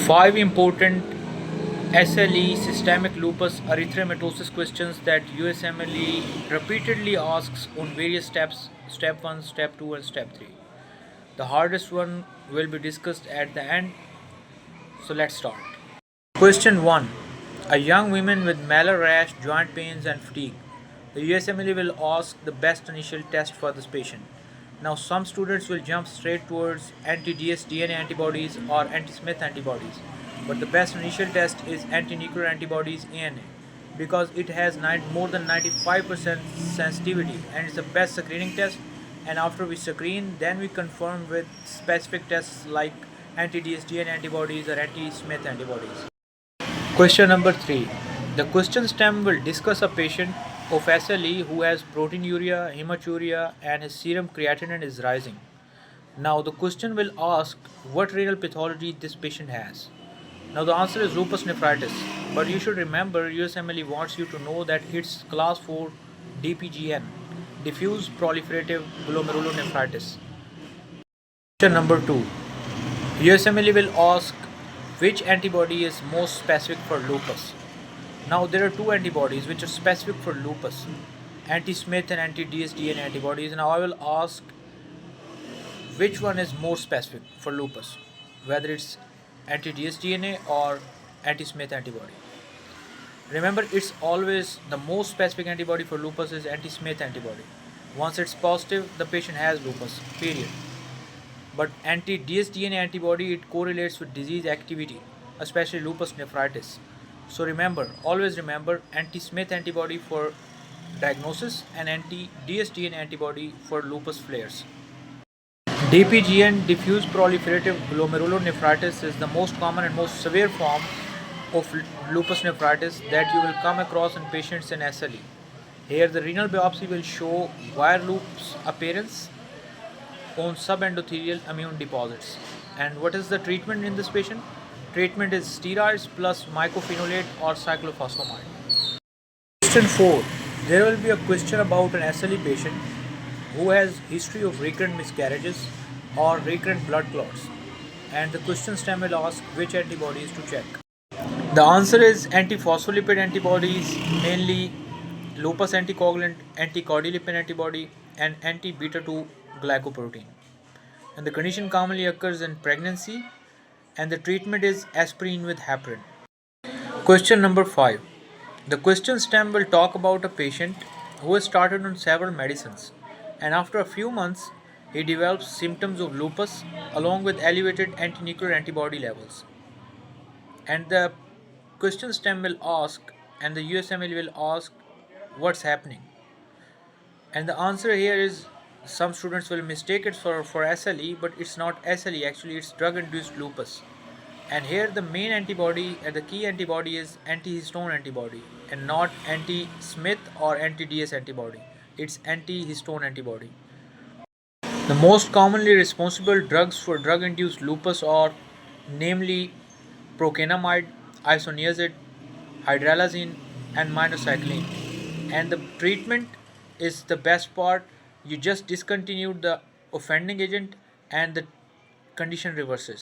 Five important SLE systemic lupus erythematosus questions that USMLE repeatedly asks on various steps, step 1, step 2 and step 3. The hardest one will be discussed at the end, so let's start. Question 1. A young woman with malar rash, joint pains and fatigue. The USMLE will ask the best initial test for this patient. Now some students will jump straight towards anti-DS DNA antibodies or anti-Smith antibodies, but the best initial test is anti-nuclear antibodies ANA because it has more than 95% sensitivity and it's the best screening test, and after we screen then we confirm with specific tests like anti-DS DNA antibodies or anti-Smith antibodies. Question number 3. The question stem will discuss a patient of SLE who has proteinuria, hematuria, and his serum creatinine is rising. Now, the question will ask what renal pathology this patient has. Now, the answer is lupus nephritis, but you should remember USMLE wants you to know that it's class 4 DPGN, diffuse proliferative glomerulonephritis. Question number 2. USMLE will ask which antibody is most specific for lupus. Now there are two antibodies which are specific for lupus, anti-Smith and anti-DS-DNA antibodies. Now I will ask which one is more specific for lupus, whether it's anti-DS-DNA or anti-Smith antibody. Remember, it's always the most specific antibody for lupus is anti-Smith antibody. Once it's positive, the patient has lupus, period. But anti-DS-DNA antibody, it correlates with disease activity, especially lupus nephritis. So remember, always remember anti-Smith antibody for diagnosis and anti-DS-DNA antibody for lupus flares. DPGN, diffuse proliferative glomerulonephritis, is the most common and most severe form of lupus nephritis that you will come across in patients in SLE. Here the renal biopsy will show wire loops appearance on subendothelial immune deposits. And what is the treatment in this patient? Treatment is steroids plus mycophenolate or cyclophosphamide. Question 4. There will be a question about an SLE patient who has history of recurrent miscarriages or recurrent blood clots, and the question stem will ask which antibodies to check. The answer is antiphospholipid antibodies, mainly lupus anticoagulant, anti-cardiolipin antibody, and anti-beta-2 glycoprotein. And the condition commonly occurs in pregnancy, and the treatment is aspirin with heparin. Question number 5. The question stem will talk about a patient who has started on several medicines, and after a few months he develops symptoms of lupus along with elevated anti-nuclear antibody levels. And the question stem will ask, and the USMLE will ask, what's happening? And the answer here is, some students will mistake it for SLE, but it's not SLE, actually it's drug-induced lupus. And here the main antibody and the key antibody is antihistone antibody and not anti-Smith or anti-DS antibody. It's antihistone antibody. The most commonly responsible drugs for drug-induced lupus are namely procainamide, isoniazid, hydralazine and minocycline. And the treatment is the best part. You just discontinued the offending agent and the condition reverses.